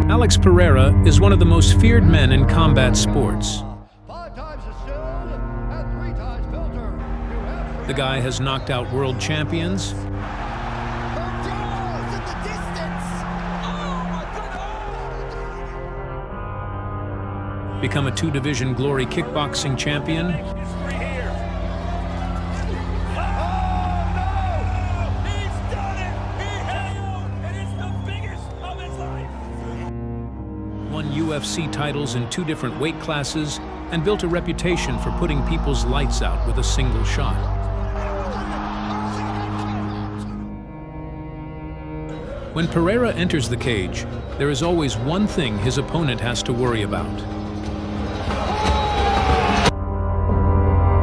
Alex Pereira is one of the most feared men in combat sports. The guy has knocked out world champions, become a two-division glory kickboxing champion, won UFC titles in 2 different weight classes, and built a reputation for putting people's lights out with a single shot. When Pereira enters the cage, there is always one thing his opponent has to worry about: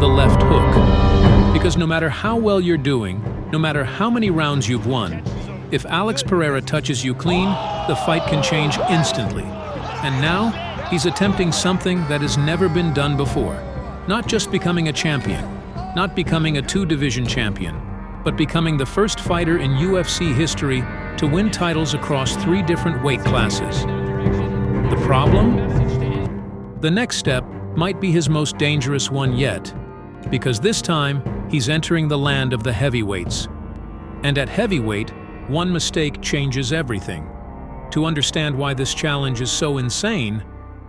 the left hook. Because no matter how well you're doing, no matter how many rounds you've won, if Alex Pereira touches you clean, the fight can change instantly. And now, he's attempting something that has never been done before. Not just becoming a champion, not becoming a 2-division champion, but becoming the first fighter in UFC history to win titles across 3 different weight classes. The problem? The next step might be his most dangerous one yet, because this time, he's entering the land of the heavyweights. And at heavyweight, one mistake changes everything. To understand why this challenge is so insane,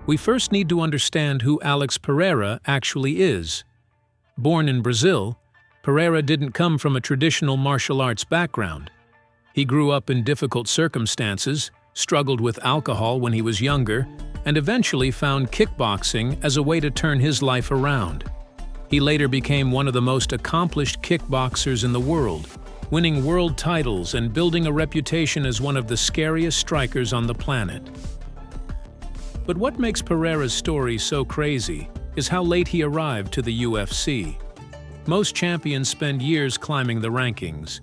we first need to understand who Alex Pereira actually is. Born in Brazil, Pereira didn't come from a traditional martial arts background. He grew up in difficult circumstances, struggled with alcohol when he was younger, and eventually found kickboxing as a way to turn his life around. He later became one of the most accomplished kickboxers in the world, winning world titles and building a reputation as one of the scariest strikers on the planet. But what makes Pereira's story so crazy is how late he arrived to the UFC. Most champions spend years climbing the rankings.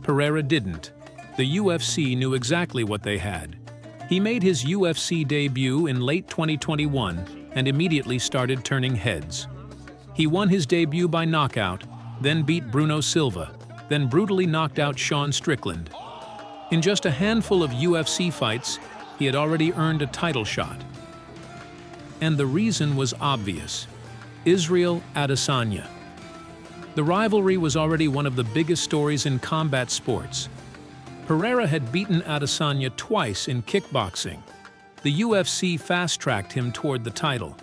Pereira didn't. The UFC knew exactly what they had. He made his UFC debut in late 2021 and immediately started turning heads. He won his debut by knockout, then beat Bruno Silva, then brutally knocked out Sean Strickland. In just a handful of UFC fights, he had already earned a title shot. And the reason was obvious: Ciryl Adesanya. The rivalry was already one of the biggest stories in combat sports. Pereira had beaten Adesanya twice in kickboxing. The UFC fast-tracked him toward the title.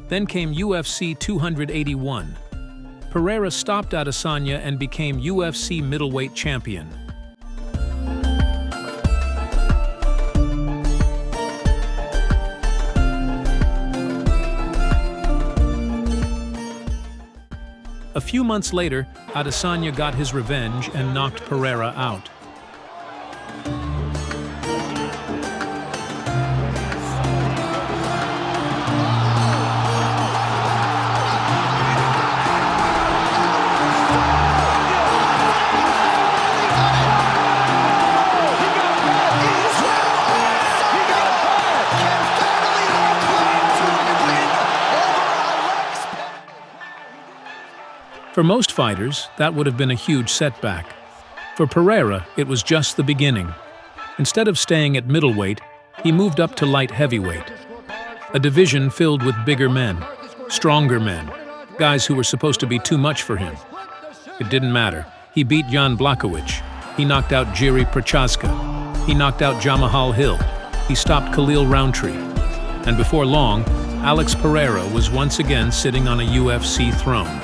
Then came UFC 281. Pereira stopped Adesanya and became UFC middleweight champion. A few months later, Adesanya got his revenge and knocked Pereira out. For most fighters, that would have been a huge setback. For Pereira, it was just the beginning. Instead of staying at middleweight, he moved up to light heavyweight, a division filled with bigger men, stronger men, guys who were supposed to be too much for him. It didn't matter. He beat Jan Blachowicz. He knocked out Jiří Procházka. He knocked out Jamahal Hill. He stopped Khalil Rountree. And before long, Alex Pereira was once again sitting on a UFC throne.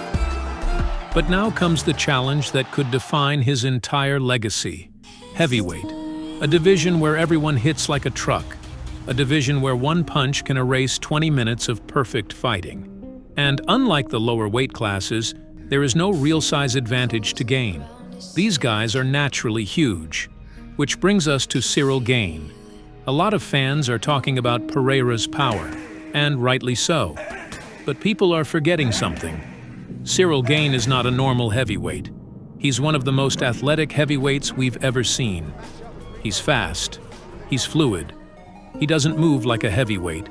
But now comes the challenge that could define his entire legacy: heavyweight, a division where everyone hits like a truck, a division where one punch can erase 20 minutes of perfect fighting. And unlike the lower weight classes, there is no real size advantage to gain. These guys are naturally huge. Which brings us to Ciryl Gane. A lot of fans are talking about Pereira's power, and rightly so. But people are forgetting something. Ciryl Gane is not a normal heavyweight. He's one of the most athletic heavyweights we've ever seen. He's fast. He's fluid. He doesn't move like a heavyweight.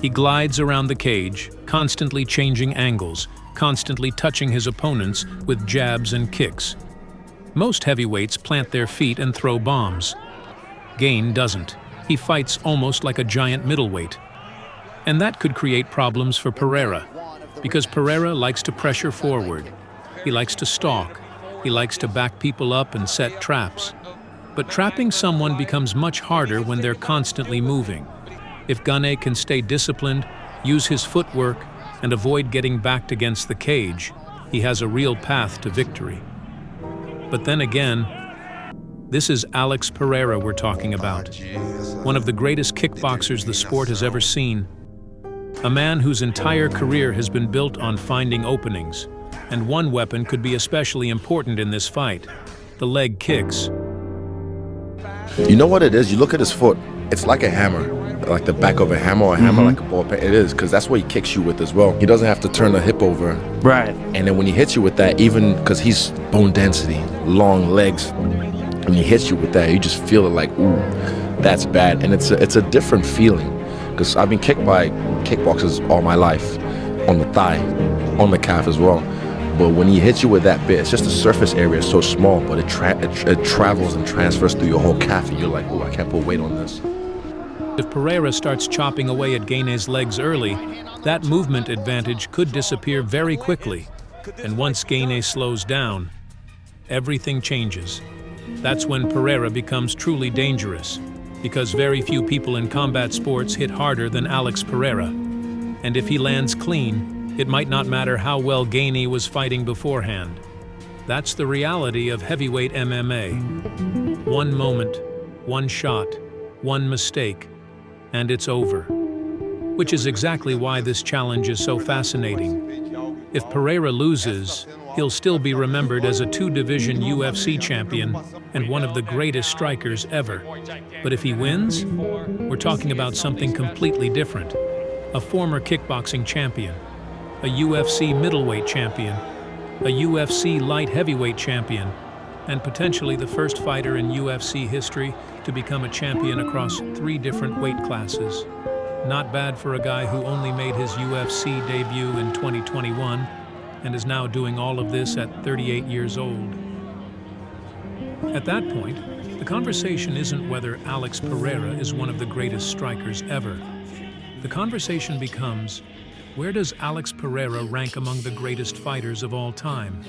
He glides around the cage, constantly changing angles, constantly touching his opponents with jabs and kicks. Most heavyweights plant their feet and throw bombs. Gane doesn't. He fights almost like a giant middleweight. And that could create problems for Pereira, because Pereira likes to pressure forward. He likes to stalk. He likes to back people up and set traps. But trapping someone becomes much harder when they're constantly moving. If Gane can stay disciplined, use his footwork, and avoid getting backed against the cage, he has a real path to victory. But then again, this is Alex Pereira we're talking about, one of the greatest kickboxers the sport has ever seen. A man whose entire career has been built on finding openings, and one weapon could be especially important in this fight: the leg kicks. You know what it is? You look at his foot, it's like a hammer, like the back of a hammer, or a hammer like a ball peen. It is, because that's what he kicks you with as well. He doesn't have to turn the hip over. Right. And then when he hits you with that, even because he's bone density, long legs, when he hits you with that, you just feel it like, ooh, that's bad. And it's a different feeling, because I've been kicked by kickboxers all my life, on the thigh, on the calf as well. But when he hits you with that bit, it's just the surface area is so small, but it travels and transfers through your whole calf, and you're like, oh, I can't put weight on this. If Pereira starts chopping away at Gane's legs early, that movement advantage could disappear very quickly. And once Gane slows down, everything changes. That's when Pereira becomes truly dangerous, because very few people in combat sports hit harder than Alex Pereira. And if he lands clean, it might not matter how well Gane was fighting beforehand. That's the reality of heavyweight MMA. One moment, one shot, one mistake, and it's over. Which is exactly why this challenge is so fascinating. If Pereira loses, he'll still be remembered as a two-division UFC champion and one of the greatest strikers ever. But if he wins, we're talking about something completely different. A former kickboxing champion, a UFC middleweight champion, a UFC light heavyweight champion, and potentially the first fighter in UFC history to become a champion across 3 different weight classes. Not bad for a guy who only made his UFC debut in 2021 and is now doing all of this at 38 years old. At that point, the conversation isn't whether Alex Pereira is one of the greatest strikers ever. The conversation becomes, where does Alex Pereira rank among the greatest fighters of all time?